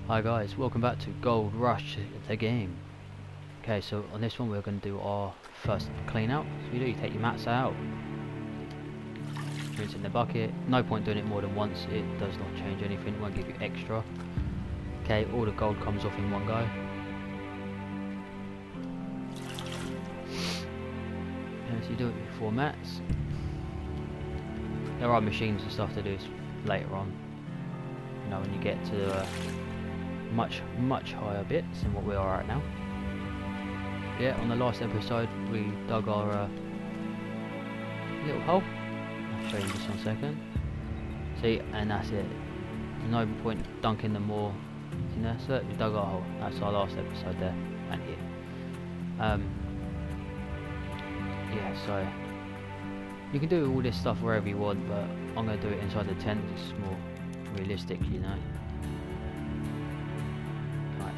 Hi guys, welcome back to Gold Rush, the game. Okay, so on this one we're going to do our first clean out. So you take your mats out, rinse it in the bucket. No point doing it more than once, it does not change anything, it won't give you extra. Okay, all the gold comes off in one go. And so you do it with 4 mats. There are machines and stuff to do later on. You know, when you get to much higher bits than what we are at now. Yeah, on the last episode we dug our little hole. I'll show you just one second. See, and that's it. There's no point dunking them more in there. So we dug our hole. That's our last episode there and here. Yeah, so you can do all this stuff wherever you want, but I'm going to do it inside the tent. It's more realistic, you know. Right,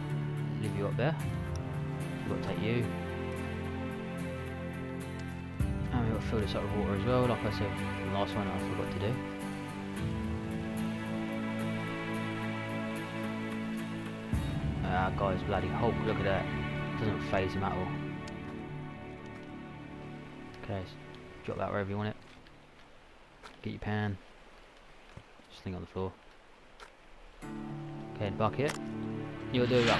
leave you up there. We've got to take you. And we've got to fill this up with water as well, like I said in the last one I forgot to do. Ah, guys, bloody Hulk, look at that. Doesn't phase him at all. Okay, so drop that wherever you want it. Get your pan. Just thing on the floor. Okay, the bucket. You'll do about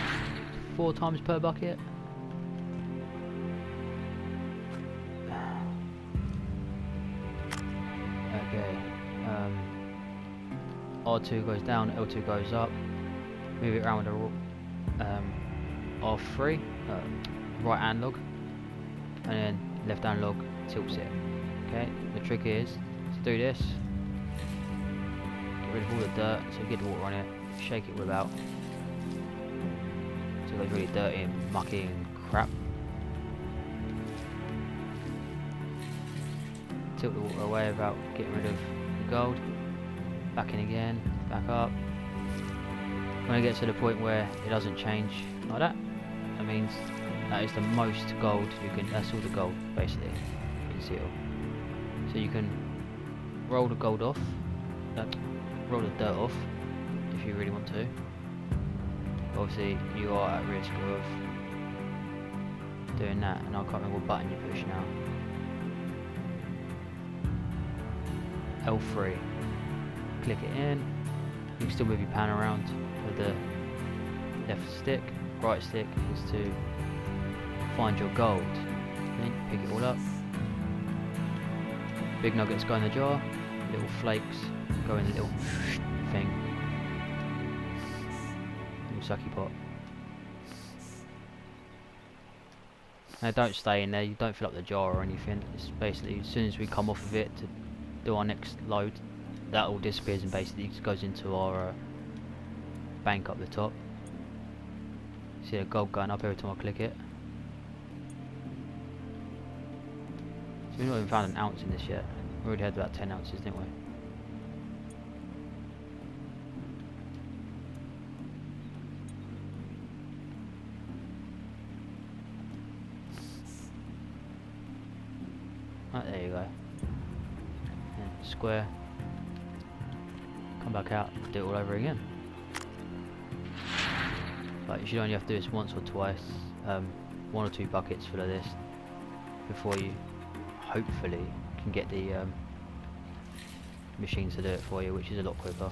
4 times per bucket. Okay, R2 goes down, L2 goes up. Move it around with a R3, right analog, and then left analog tilts it. Okay, the trick is to do this, get rid of all the dirt so you get the water on it, shake it without, so it goes really dirty and mucky and crap. Tilt the water away without getting rid of the gold. Back in again, back up. When it gets to the point where it doesn't change like that, that means that is the most gold you can, that's all the gold basically, you can see it all. So you can roll the gold off, roll the dirt off if you really want to. Obviously you are at risk of doing that, and I can't remember what button you push now. L3. Click it in. You can still move your pan around with the left stick. Right stick is to find your gold. Then pick it all up. Big nuggets go in the jar. Little flakes go in the little thing. Little sucky pot. Now don't stay in there. You don't fill up the jar or anything. It's basically as soon as we come off of it to do our next load, that all disappears and basically just goes into our bank up the top. See the gold going up every time I click it. So we've not even found an ounce in this yet. We already had about 10 ounces, didn't we? Right, there you go. And square. Come back out, do it all over again. But you should only have to do this once or twice, 1 or 2 buckets full of this before you hopefully can get the machines to do it for you, which is a lot quicker.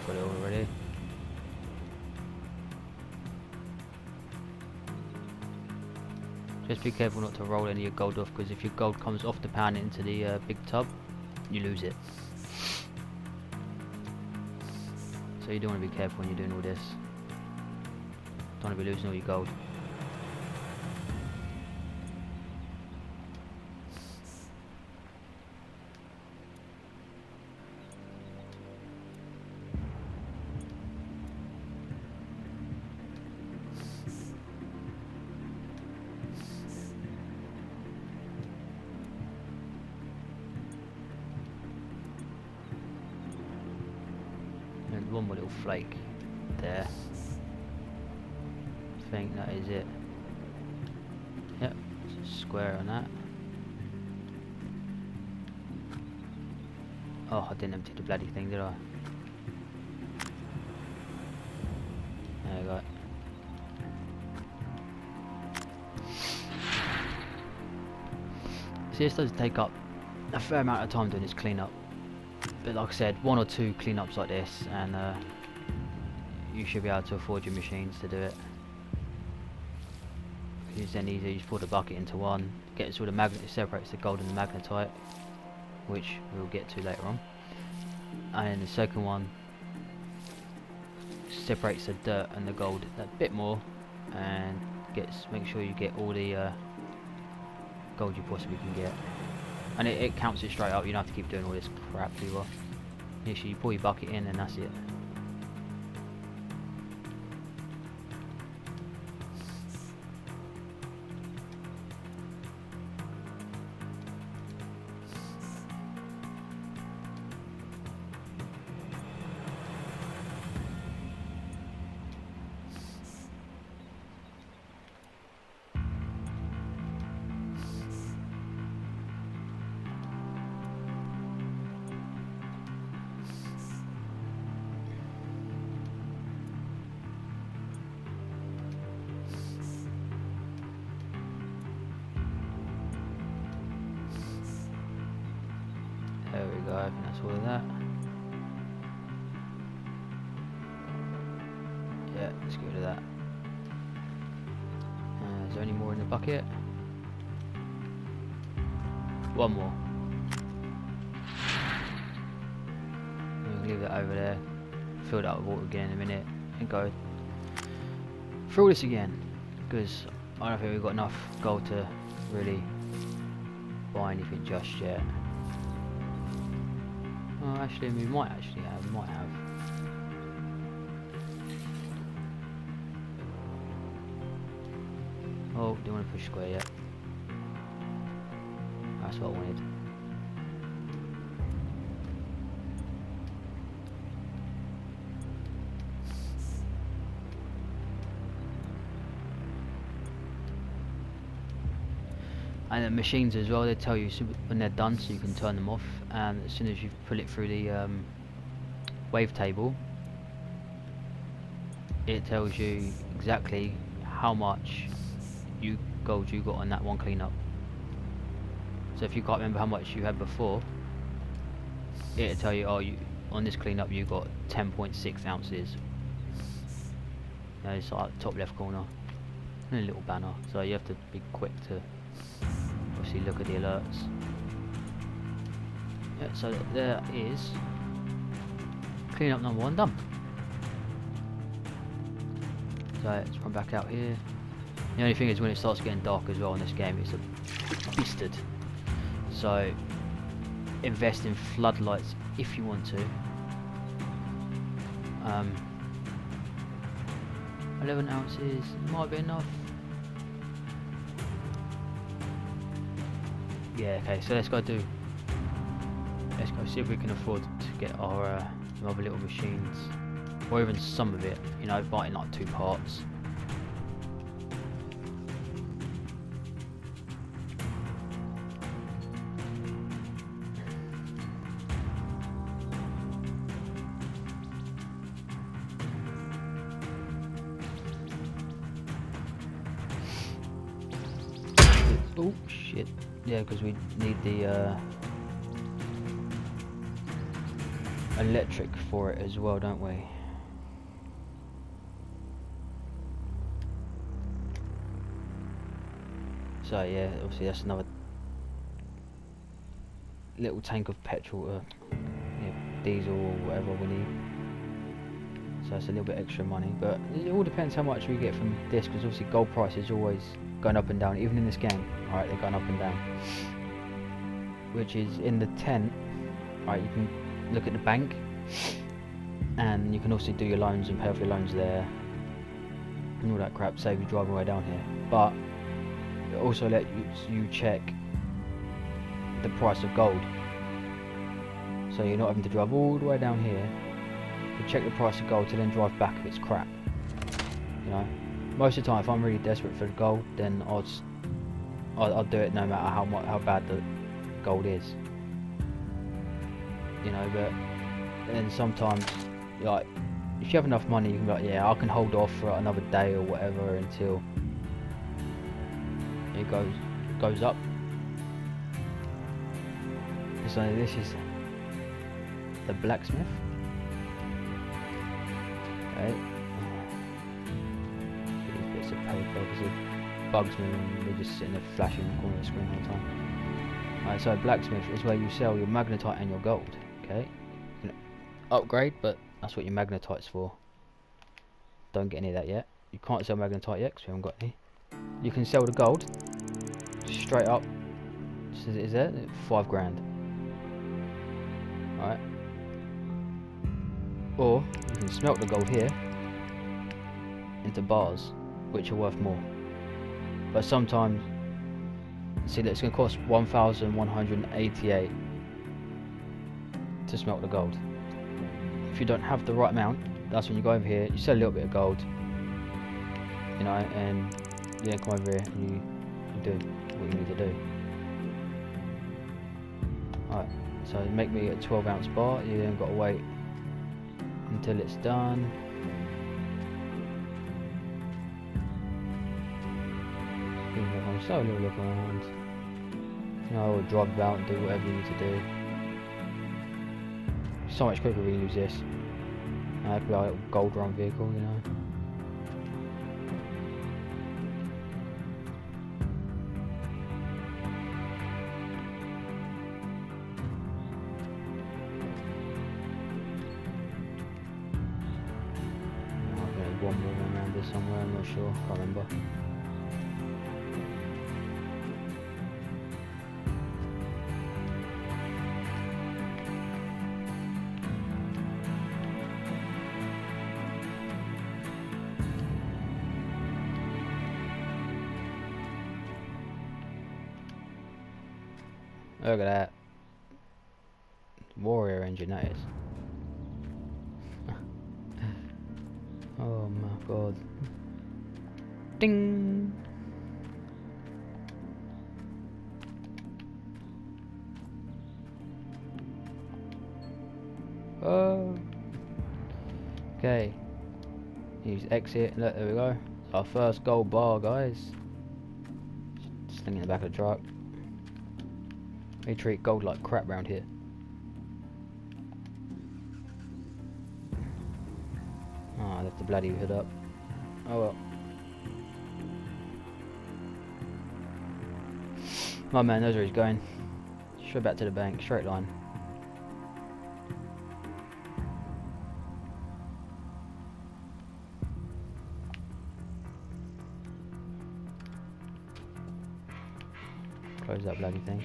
Got it all ready. Just be careful not to roll any of your gold off, because if your gold comes off the pan into the big tub, you lose it. So you do want to be careful when you're doing all this. Don't want to be losing all your gold. one more little flake there. I think that is it. Yep, square on that. Oh, I didn't empty the bloody thing, did I? There we go. See, this does take up a fair amount of time doing this cleanup, but like I said, 1 or 2 cleanups like this and you should be able to afford your machines to do it. It's then easy, you just pour the bucket into one, gets all the magnet, separates the gold and the magnetite, which we'll get to later on, and then the second one separates the dirt and the gold a bit more and make sure you get all the gold you possibly can get, and it counts it straight up. You don't have to keep doing all this crap either. Literally you pour your bucket in and that's it. There we go, I think that's all of that. Yeah, let's get rid of that. Is there any more in the bucket? One more. We'll leave that over there. Fill that with water again in a minute and go through this again, because I don't think we've got enough gold to really buy anything just yet. Well, actually, we might have. Oh, do you want to push square yet? That's what I wanted. And the machines as well, they tell you when they're done so you can turn them off, and as soon as you pull it through the wavetable, it tells you exactly how much gold you got on that one cleanup. So if you can't remember how much you had before, it'll tell you, oh, on this cleanup you got 10.6 ounces. It's like top left corner, and a little banner, so you have to be quick to obviously look at the alerts. Yeah, so there is cleanup number 1 done. So let's run back out here. The only thing is when it starts getting dark as well in this game, it's a beasted. So invest in floodlights if you want to. 11 ounces might be enough. Yeah, okay, so let's go see if we can afford to get our other little machines, or even some of it, you know, buy it in like 2 parts. Oh shit, yeah, because we need the electric for it as well, don't we? So yeah, obviously that's another little tank of petrol, diesel or whatever we need. So it's a little bit extra money, but it all depends how much we get from this, because obviously gold price is always going up and down, even in this game. Alright, they're going up and down. Which is in the tent. Alright, you can look at the bank, and you can also do your loans and pay off your loans there and all that crap, save you driving way down here. But it also let you check the price of gold, so you're not having to drive all the way down here to check the price of gold to then drive back if it's crap. You know, most of the time, if I'm really desperate for the gold, then I'll do it no matter how bad the gold is. You know, but then sometimes, like, if you have enough money, you can be like, yeah, I can hold off for another day or whatever until it goes up. So this is the blacksmith. Okay. These bits of paper because it bugs me when they're just sitting there flashing in the corner of the screen all the time. Alright, so blacksmith is where you sell your magnetite and your gold. Okay. You can upgrade, but that's what your magnetite's for. Don't get any of that yet. You can't sell magnetite yet because we haven't got any. You can sell the gold straight up, just as it is there, 5 grand. Alright. Or you can smelt the gold here into bars, which are worth more. But sometimes, see that it's going to cost 1,188 to smelt the gold. If you don't have the right amount, that's when you go over here, you sell a little bit of gold, you know, and you then come over here and you do what you need to do. Alright, so make me a 12-ounce bar, you then got to wait until it's done. I'm slowly look around. You know, I'll drive about and do whatever you need to do. So much quicker if we use this. It could be like a gold run vehicle, you know. One more around this somewhere, I'm not sure, can't remember. Look at that. Warrior engine, that is. Oh my god. Ding! Oh. Okay. Use exit. Look, there we go. Our first gold bar, guys. Sling it in the back of the truck. We treat gold like crap round here. Oh, I left the bloody hood up. Oh well. My man knows where he's going. Straight back to the bank, straight line. Close that bloody thing.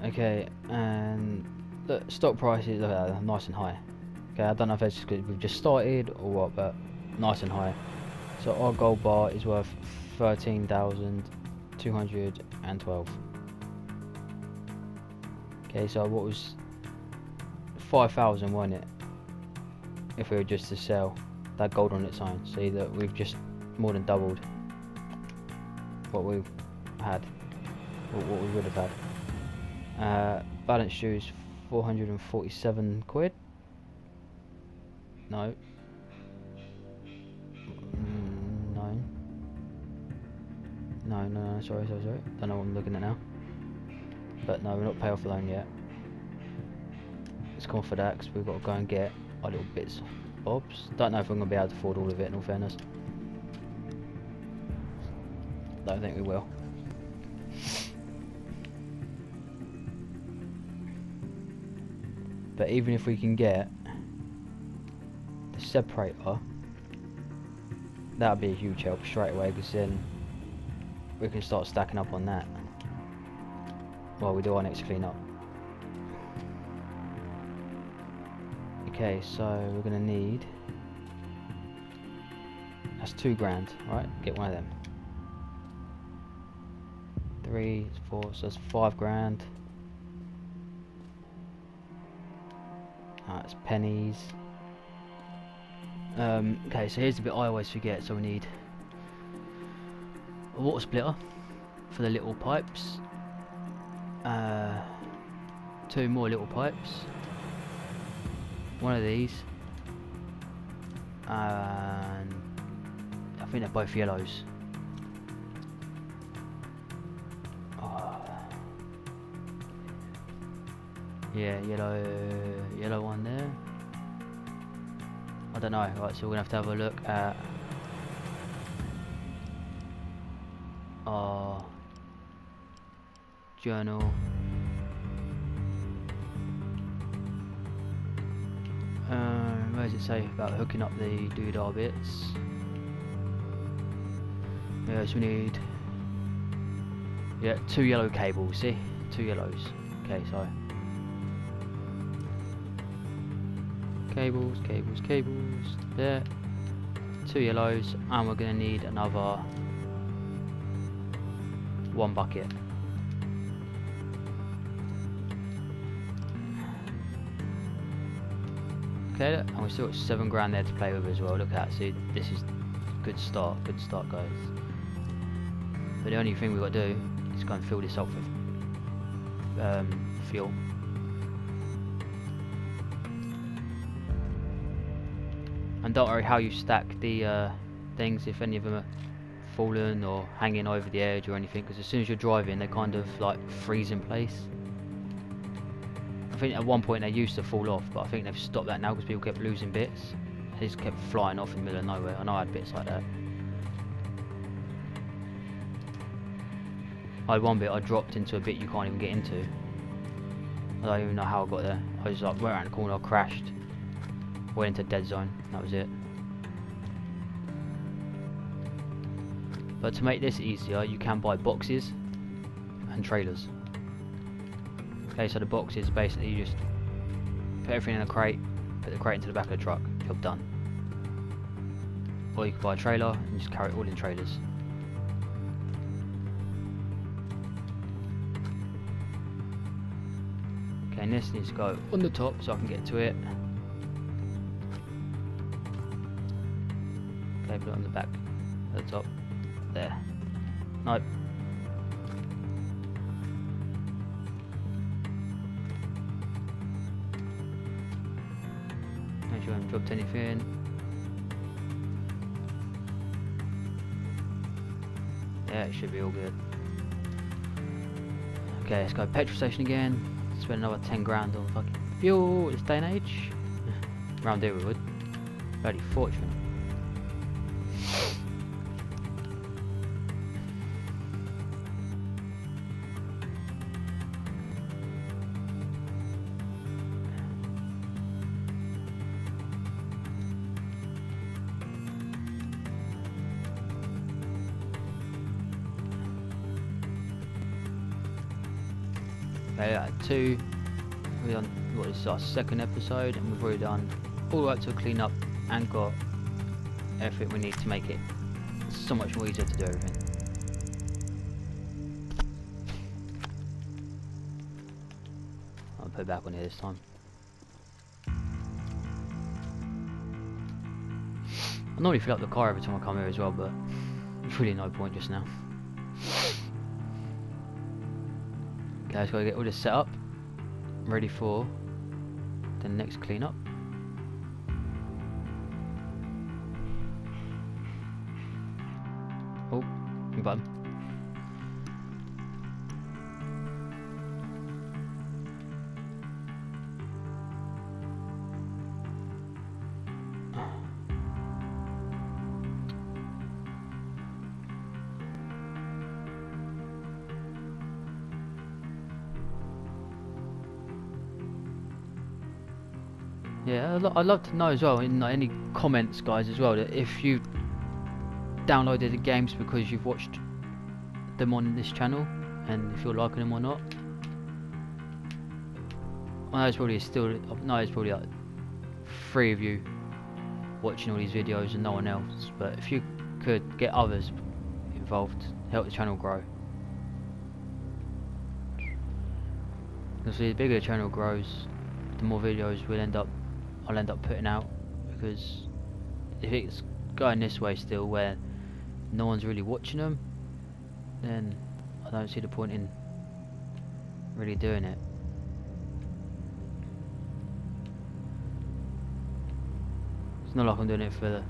Okay, and the stock prices are nice and high. Okay, I don't know if it's because we've just started or what, but nice and high. So our gold bar is worth 13,212. Okay, so what was 5,000, wasn't it? If we were just to sell that gold on its own. See that we've just more than doubled what we've had, or what we would have had. Balance dues 447 quid. No. No, sorry. Don't know what I'm looking at now. But no, we're not pay off the loan yet. Let's come for that because we've got to go and get our little bits bobs. Don't know if we're going to be able to afford all of it, in all fairness. Don't think we will. But even if we can get the separator, that would be a huge help straight away, because then we can start stacking up on that while we do our next clean up. Okay, so we're going to need, that's 2 grand, right? Get one of them. 3, 4, so that's 5 grand. That's pennies. Okay, so here's the bit I always forget. So we need a water splitter for the little pipes. 2 more little pipes. One of these. And I think they're both yellows. Yeah, yellow one there. I don't know. Right, so we're gonna have a look at our journal. Where does it say about hooking up the doodah bits? Yeah, so we need 2 yellow cables. See, 2 yellows. Okay, so cables, there, 2 yellows, and we're going to need another 1 bucket. Okay, and we've still got 7 grand there to play with as well. Look at that, see, this is good start guys. But the only thing we've got to do is go and fill this up with fuel. And don't worry how you stack the things, if any of them are fallen or hanging over the edge or anything, because as soon as you're driving they kind of like freeze in place. I think at one point they used to fall off, but I think they've stopped that now because people kept losing bits. They just kept flying off in the middle of nowhere. I know I had bits like that. I had one bit I dropped into a bit you can't even get into. I don't even know how I got there. I just like went around the corner, crashed, went into dead zone, and that was it. But to make this easier, you can buy boxes and trailers. Okay, so the boxes basically you just put everything in a crate, put the crate into the back of the truck, job done. Or you can buy a trailer and just carry it all in trailers. Okay, and this needs to go on the top so I can get to it. Okay, put it on the back, at the top, there. Nope. Make sure I haven't dropped anything. Yeah, it should be all good. Okay, let's go petrol station again. Spend another 10 grand on fucking fuel this day and age. Round here we would. Bloody fortune. Okay, we've done, what is our 2nd episode, and we've already done all the way up to a clean up and got everything we need to make it so much more easier to do everything. I'll put it back on here this time. I normally fill up the car every time I come here as well, but there's really no point just now. Okay, just gotta get all this set up, ready for the next cleanup. Oh, wrong button. Yeah, I'd love to know as well in any comments, guys, as well, that if you downloaded the games because you've watched them on this channel, and if you're liking them or not. I know it's probably like 3 of you watching all these videos and no one else, but if you could get others involved, help the channel grow. Because the bigger the channel grows, the more videos we'll end up I'll end up putting out, because if it's going this way still where no one's really watching them, then I don't see the point in really doing it. It's not like I'm doing it for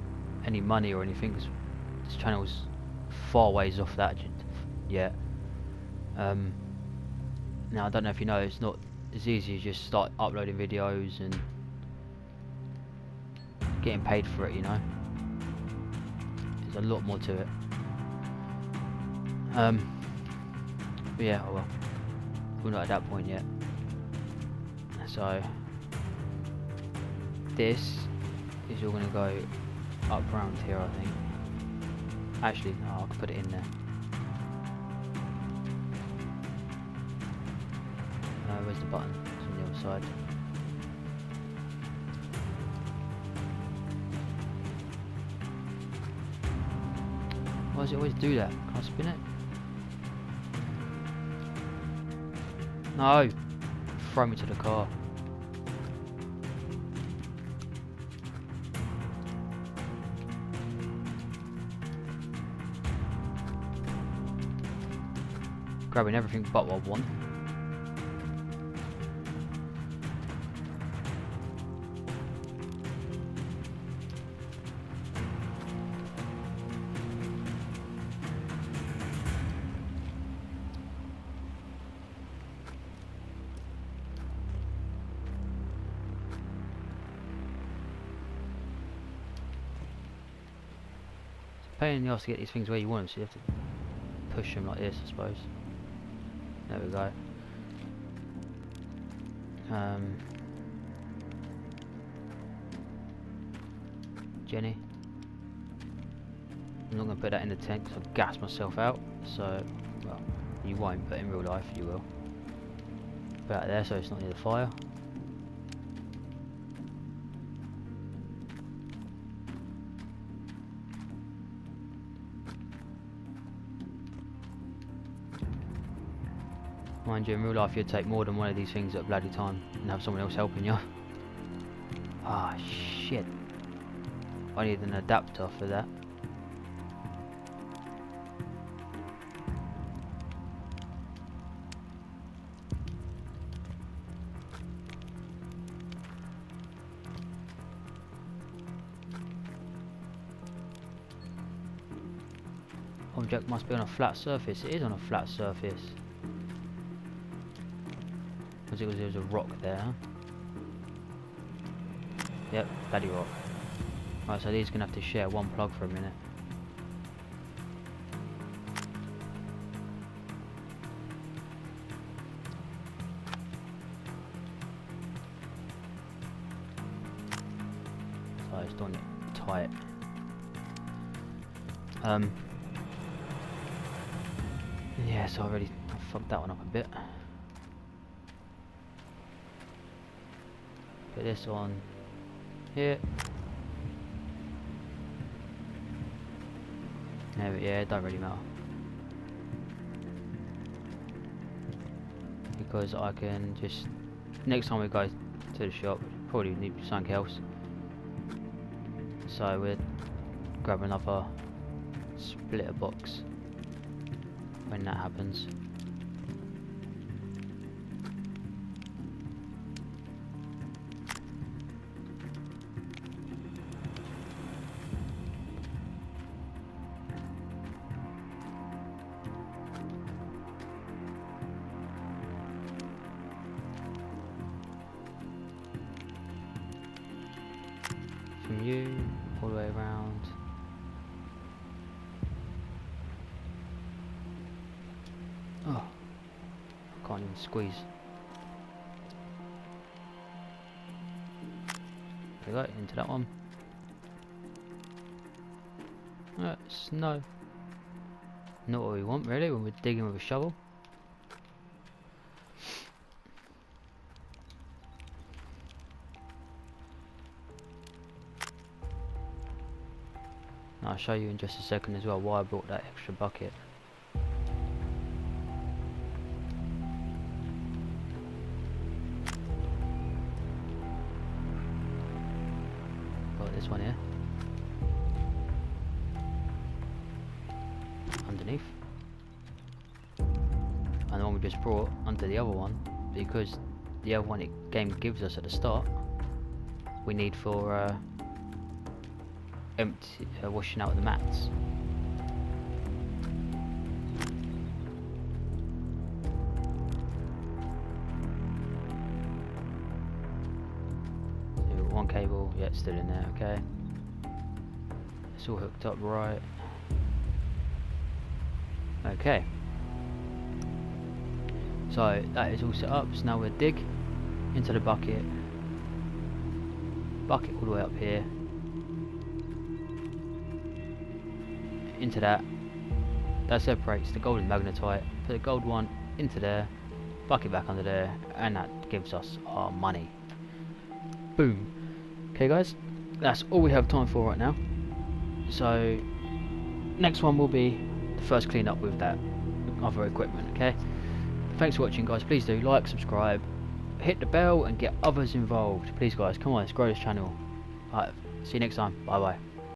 any money or anything, 'cause this channel's far ways off that yet. Now I don't know if you know, it's not as easy as just start uploading videos and getting paid for it, you know. There's a lot more to it. But yeah, oh well, we're not at that point yet. So this is all going to go up around here, I think. Actually, no, I can put it in there. Where's the button? It's on the other side. Why does it always do that? Can I spin it? No! Throw me to the car. Grabbing everything but what I want. Pain in the ass to get these things where you want them, so you have to push them like this, I suppose. There we go. Jenny. I'm not going to put that in the tank because I'll gas myself out. So, well, you won't, but in real life you will. Put that there so it's not near the fire. Mind you, in real life you'd take more than one of these things at a bloody time and have someone else helping you. Ah, shit. I need an adapter for that. Object must be on a flat surface. It is on a flat surface. Because there was a rock there, huh? Yep, bloody rock. Right, so these are going to have to share one plug for a minute. So it's doing it tight. Yeah, so I fucked that one up a bit. Put this on here. Yeah, it don't really matter. Because I can just, next time we go to the shop, probably need something else. So we'll grab another splitter box when that happens. From you all the way around. Oh, I can't even squeeze. There we go, into that one. Snow. Not what we want really when we're digging with a shovel. I'll show you in just a second as well why I brought that extra bucket. this one here. Underneath. And the one we just brought onto the other one, because the other one game gives us at the start, we need for empty washing out the mats. So one cable, yeah, it's still in there. Okay, it's all hooked up right. Okay, so that is all set up. So now we'll dig into the bucket all the way up here, into that separates the gold and magnetite. Put the gold one into there, bucket back under there, and that gives us our money. Boom. Okay guys, that's all we have time for right now. So next one will be the first cleanup with that other equipment. Okay, thanks for watching guys. Please do like, subscribe, hit the bell and get others involved. Please guys, come on, let's grow this channel. Alright, see you next time. Bye bye.